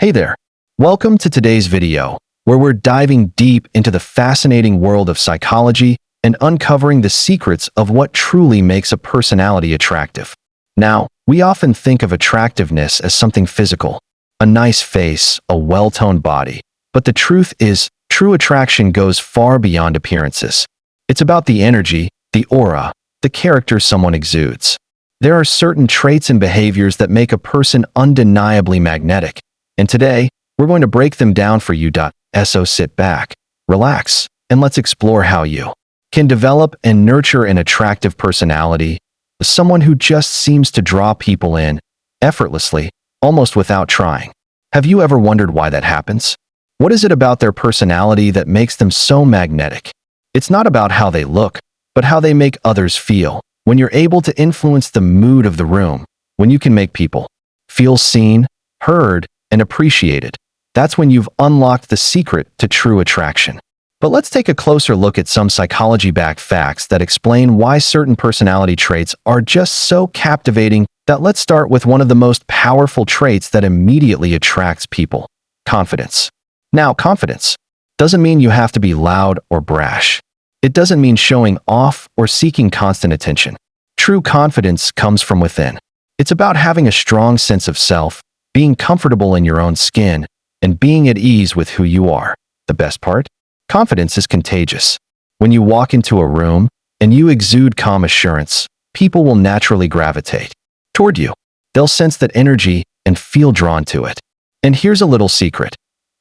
Hey there. Welcome to today's video, where we're diving deep into the fascinating world of psychology and uncovering the secrets of what truly makes a personality attractive. Now, we often think of attractiveness as something physical, a nice face, a well-toned body. But the truth is, true attraction goes far beyond appearances. It's about the energy, the aura, the character someone exudes. There are certain traits and behaviors that make a person undeniably magnetic. And today, we're going to break them down for you. So sit back, relax, and let's explore how you can develop and nurture an attractive personality, someone who just seems to draw people in effortlessly, almost without trying. Have you ever wondered why that happens? What is it about their personality that makes them so magnetic? It's not about how they look, but how they make others feel. When you're able to influence the mood of the room, when you can make people feel seen, heard, and appreciated, that's when you've unlocked the secret to true attraction. But let's take a closer look at some psychology-backed facts that explain why certain personality traits are just so captivating. Let's start with one of the most powerful traits that immediately attracts people: confidence. Now, confidence doesn't mean you have to be loud or brash. It doesn't mean showing off or seeking constant attention. True confidence comes from within. It's about having a strong sense of self, being comfortable in your own skin, and being at ease with who you are. The best part? Confidence is contagious. When you walk into a room and you exude calm assurance, people will naturally gravitate toward you. They'll sense that energy and feel drawn to it. And here's a little secret.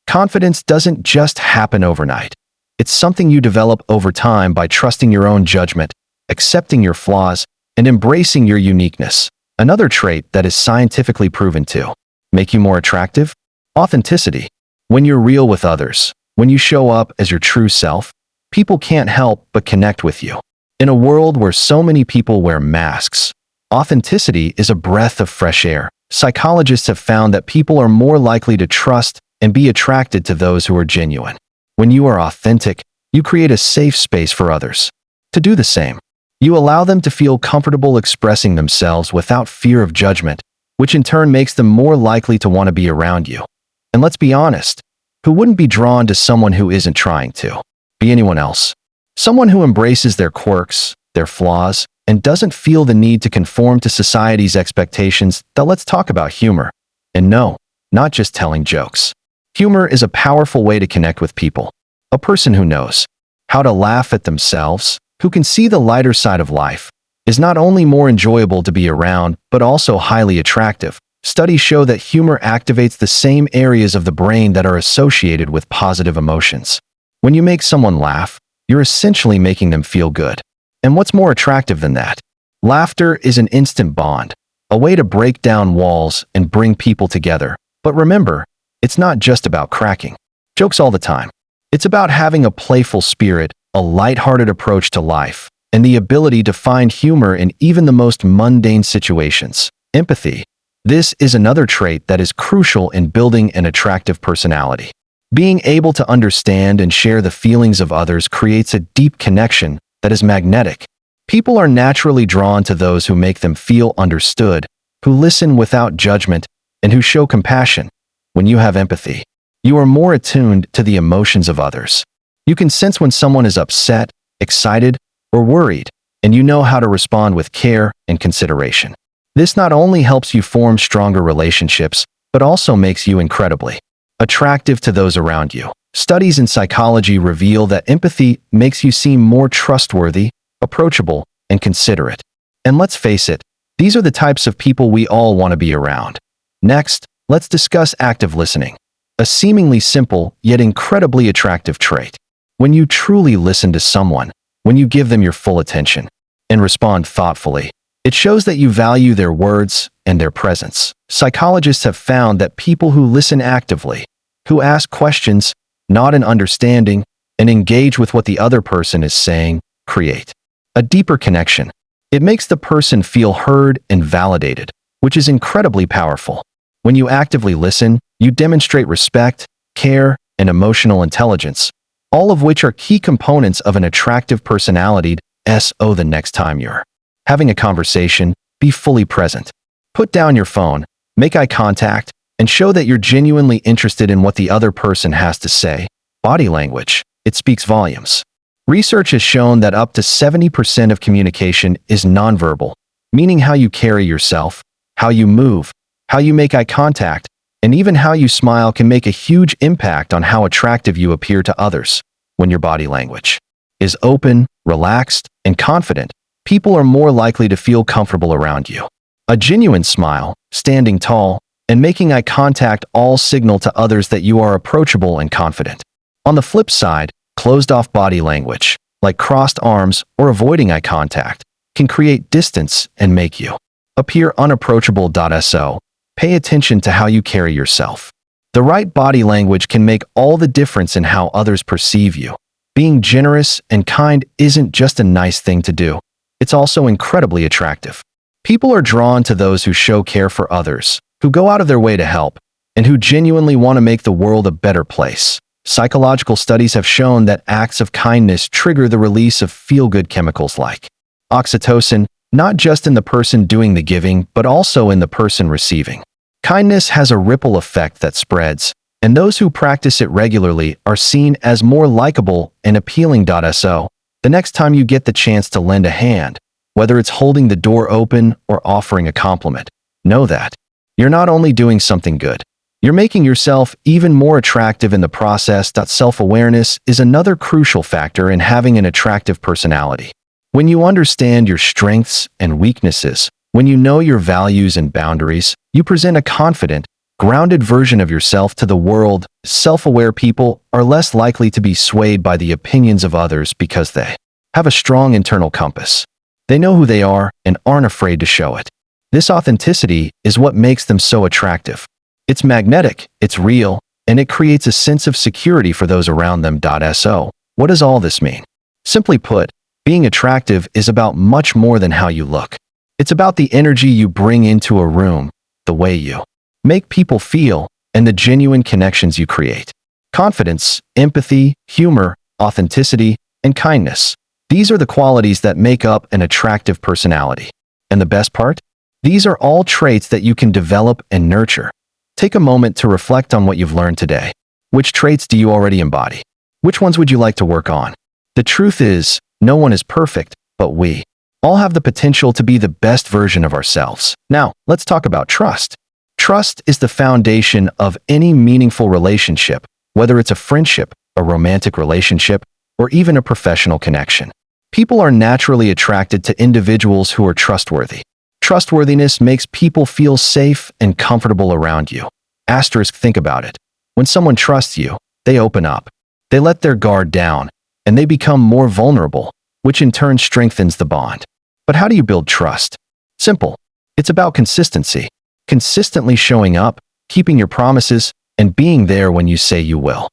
Confidence doesn't just happen overnight. It's something you develop over time by trusting your own judgment, accepting your flaws, and embracing your uniqueness. Another trait that is scientifically proven to make you more attractive? Authenticity. When you're real with others, when you show up as your true self, people can't help but connect with you. In a world where so many people wear masks, authenticity is a breath of fresh air. Psychologists have found that people are more likely to trust and be attracted to those who are genuine. When you are authentic, you create a safe space for others to do the same. You allow them to feel comfortable expressing themselves without fear of judgment, which in turn makes them more likely to want to be around you. And let's be honest, who wouldn't be drawn to someone who isn't trying to be anyone else? Someone who embraces their quirks, their flaws, and doesn't feel the need to conform to society's expectations. Let's talk about humor. And no, not just telling jokes. Humor is a powerful way to connect with people. A person who knows how to laugh at themselves, who can see the lighter side of life, is not only more enjoyable to be around, but also highly attractive. Studies show that humor activates the same areas of the brain that are associated with positive emotions. When you make someone laugh, you're essentially making them feel good. And what's more attractive than that? Laughter is an instant bond, a way to break down walls and bring people together. But remember, it's not just about cracking jokes all the time. It's about having a playful spirit, a lighthearted approach to life, and the ability to find humor in even the most mundane situations. Empathy. This is another trait that is crucial in building an attractive personality. Being able to understand and share the feelings of others creates a deep connection that is magnetic. People are naturally drawn to those who make them feel understood, who listen without judgment, and who show compassion. When you have empathy, you are more attuned to the emotions of others. You can sense when someone is upset, excited, or worried, and you know how to respond with care and consideration. This not only helps you form stronger relationships, but also makes you incredibly attractive to those around you. Studies in psychology reveal that empathy makes you seem more trustworthy, approachable, and considerate. And let's face it, these are the types of people we all want to be around. Next, let's discuss active listening, a seemingly simple yet incredibly attractive trait. When you truly listen to someone, when you give them your full attention and respond thoughtfully, it shows that you value their words and their presence. Psychologists have found that people who listen actively, who ask questions, nod in understanding, and engage with what the other person is saying, create a deeper connection. It makes the person feel heard and validated, which is incredibly powerful. When you actively listen, you demonstrate respect, care, and emotional intelligence, all of which are key components of an attractive personality. The next time you're having a conversation, be fully present. Put down your phone, make eye contact, and show that you're genuinely interested in what the other person has to say. Body language, it speaks volumes. Research has shown that up to 70% of communication is nonverbal, meaning how you carry yourself, how you move, how you make eye contact, and even how you smile can make a huge impact on how attractive you appear to others. When your body language is open, relaxed, and confident, people are more likely to feel comfortable around you. A genuine smile, standing tall, and making eye contact all signal to others that you are approachable and confident. On the flip side, closed-off body language, like crossed arms or avoiding eye contact, can create distance and make you appear unapproachable. So, pay attention to how you carry yourself. The right body language can make all the difference in how others perceive you. Being generous and kind isn't just a nice thing to do. It's also incredibly attractive. People are drawn to those who show care for others, who go out of their way to help, and who genuinely want to make the world a better place. Psychological studies have shown that acts of kindness trigger the release of feel-good chemicals like oxytocin, not just in the person doing the giving, but also in the person receiving. Kindness has a ripple effect that spreads, and those who practice it regularly are seen as more likable and appealing. So, the next time you get the chance to lend a hand, whether it's holding the door open or offering a compliment, know that you're not only doing something good, you're making yourself even more attractive in the process. Self-awareness is another crucial factor in having an attractive personality. When you understand your strengths and weaknesses, when you know your values and boundaries, you present a confident, grounded version of yourself to the world. Self-aware people are less likely to be swayed by the opinions of others because they have a strong internal compass. They know who they are and aren't afraid to show it. This authenticity is what makes them so attractive. It's magnetic, it's real, and it creates a sense of security for those around them. So, what does all this mean? Simply put, being attractive is about much more than how you look. It's about the energy you bring into a room, the way you make people feel, and the genuine connections you create. Confidence, empathy, humor, authenticity, and kindness. These are the qualities that make up an attractive personality. And the best part? These are all traits that you can develop and nurture. Take a moment to reflect on what you've learned today. Which traits do you already embody? Which ones would you like to work on? The truth is, no one is perfect, but we all have the potential to be the best version of ourselves. Now, let's talk about trust. Trust is the foundation of any meaningful relationship, whether it's a friendship, a romantic relationship, or even a professional connection. People are naturally attracted to individuals who are trustworthy. Trustworthiness makes people feel safe and comfortable around you. Think about it. When someone trusts you, they open up. They let their guard down, and they become more vulnerable, which in turn strengthens the bond. But how do you build trust? Simple. It's about consistency. Consistently showing up, keeping your promises, and being there when you say you will.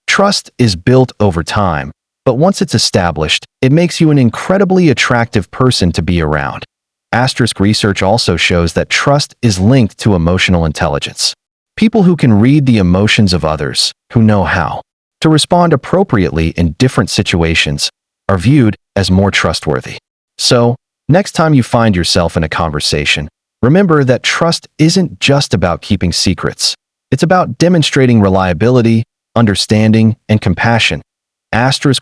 Trust is built over time, but once it's established, it makes you an incredibly attractive person to be around. Research also shows that trust is linked to emotional intelligence. People who can read the emotions of others, who know how to respond appropriately in different situations, are viewed as more trustworthy. So, next time you find yourself in a conversation, remember that trust isn't just about keeping secrets. It's about demonstrating reliability, understanding, and compassion.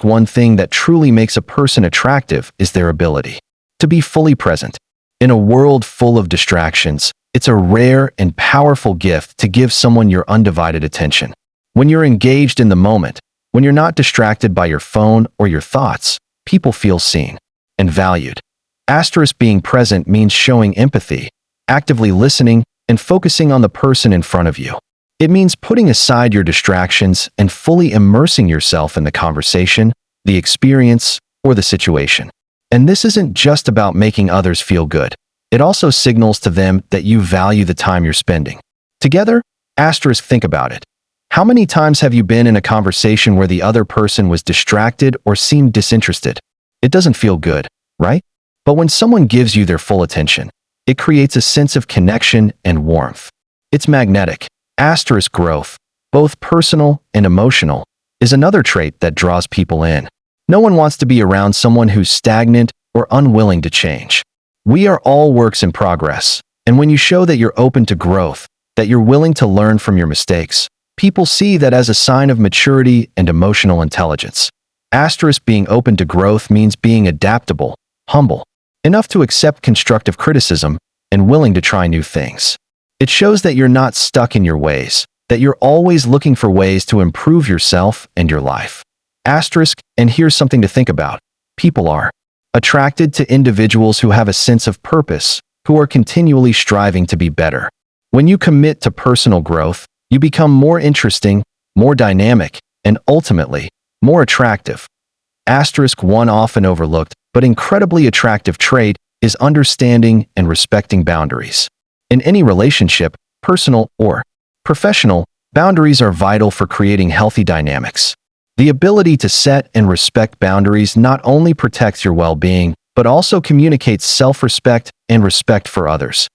One thing that truly makes a person attractive is their ability to be fully present. In a world full of distractions, it's a rare and powerful gift to give someone your undivided attention. When you're engaged in the moment, when you're not distracted by your phone or your thoughts, people feel seen and valued. Being present means showing empathy, actively listening, and focusing on the person in front of you. It means putting aside your distractions and fully immersing yourself in the conversation, the experience, or the situation. And this isn't just about making others feel good. It also signals to them that you value the time you're spending together. Think about it. How many times have you been in a conversation where the other person was distracted or seemed disinterested? It doesn't feel good, right? But when someone gives you their full attention, it creates a sense of connection and warmth. It's magnetic. Growth, both personal and emotional, is another trait that draws people in. No one wants to be around someone who's stagnant or unwilling to change. We are all works in progress, and when you show that you're open to growth, that you're willing to learn from your mistakes. People see that as a sign of maturity and emotional intelligence. Asterisk being open to growth means being adaptable, humble, enough to accept constructive criticism, and willing to try new things. It shows that you're not stuck in your ways, that you're always looking for ways to improve yourself and your life. Asterisk, and here's something to think about. People are attracted to individuals who have a sense of purpose, who are continually striving to be better. When you commit to personal growth, you become more interesting, more dynamic, and ultimately, more attractive. Asterisk, one often overlooked but incredibly attractive trait is understanding and respecting boundaries. In any relationship, personal or professional, boundaries are vital for creating healthy dynamics. The ability to set and respect boundaries not only protects your well-being, but also communicates self-respect and respect for others.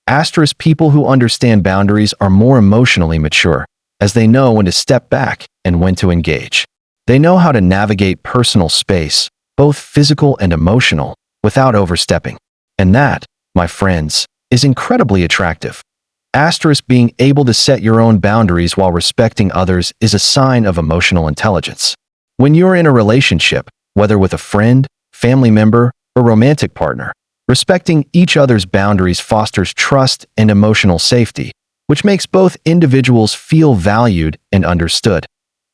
Asterisk, people who understand boundaries are more emotionally mature, as they know when to step back and when to engage. They know how to navigate personal space, both physical and emotional, without overstepping. And that, my friends, is incredibly attractive. Asterisk, being able to set your own boundaries while respecting others is a sign of emotional intelligence. When you're in a relationship, whether with a friend, family member, or romantic partner, respecting each other's boundaries fosters trust and emotional safety, which makes both individuals feel valued and understood.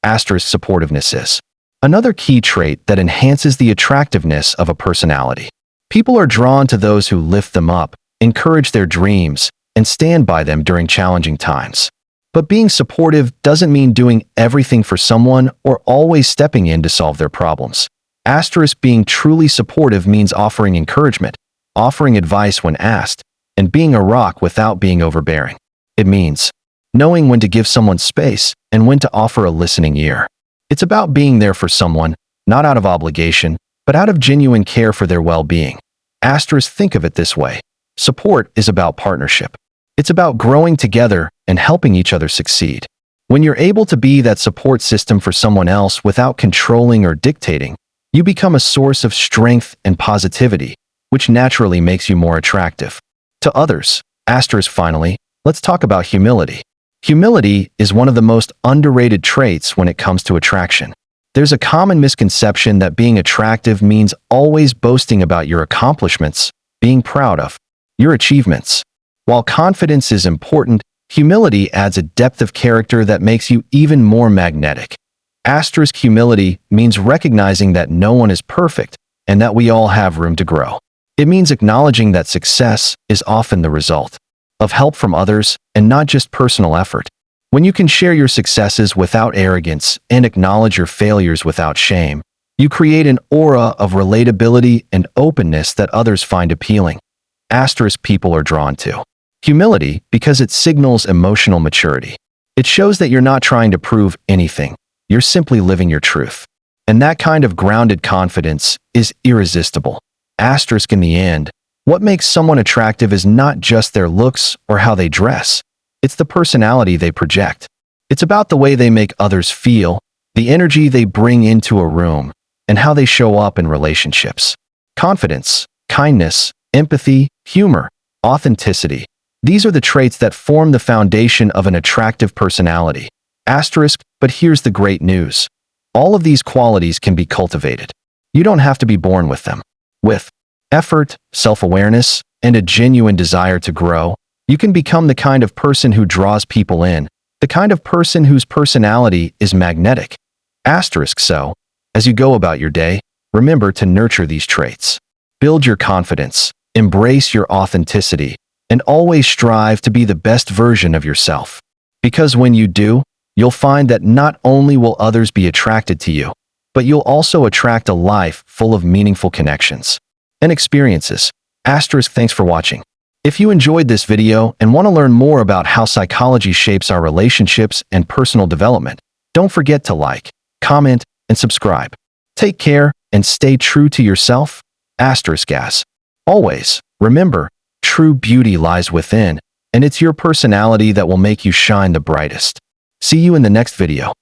Asterisk, supportiveness is another key trait that enhances the attractiveness of a personality. People are drawn to those who lift them up, encourage their dreams, and stand by them during challenging times. But being supportive doesn't mean doing everything for someone or always stepping in to solve their problems. Asterisk, being truly supportive means offering encouragement, offering advice when asked, and being a rock without being overbearing. It means knowing when to give someone space and when to offer a listening ear. It's about being there for someone, not out of obligation, but out of genuine care for their well-being. Asterisk, think of it this way. Support is about partnership. It's about growing together and helping each other succeed. When you're able to be that support system for someone else without controlling or dictating, you become a source of strength and positivity, which naturally makes you more attractive to others. Asterisk, finally, let's talk about humility. Humility is one of the most underrated traits when it comes to attraction. There's a common misconception that being attractive means always boasting about your accomplishments, being proud of your achievements. While confidence is important, humility adds a depth of character that makes you even more magnetic. Asterisk, humility means recognizing that no one is perfect and that we all have room to grow. It means acknowledging that success is often the result of help from others and not just personal effort. When you can share your successes without arrogance and acknowledge your failures without shame, you create an aura of relatability and openness that others find appealing. Asterisk, people are drawn to humility because it signals emotional maturity. It shows that you're not trying to prove anything. You're simply living your truth. And that kind of grounded confidence is irresistible. Asterisk, in the end, what makes someone attractive is not just their looks or how they dress. It's the personality they project. It's about the way they make others feel, the energy they bring into a room, and how they show up in relationships. Confidence, kindness, empathy, humor, authenticity. These are the traits that form the foundation of an attractive personality. Asterisk, but here's the great news. All of these qualities can be cultivated. You don't have to be born with them. With effort, self-awareness, and a genuine desire to grow, you can become the kind of person who draws people in, the kind of person whose personality is magnetic. Asterisk, so, as you go about your day, remember to nurture these traits. Build your confidence, embrace your authenticity, and always strive to be the best version of yourself. Because when you do, you'll find that not only will others be attracted to you, but you'll also attract a life full of meaningful connections and experiences. Asterisk, thanks for watching. If you enjoyed this video and want to learn more about how psychology shapes our relationships and personal development, don't forget to like, comment, and subscribe. Take care and stay true to yourself. Asterisk, as always, remember, true beauty lies within, and it's your personality that will make you shine the brightest. See you in the next video.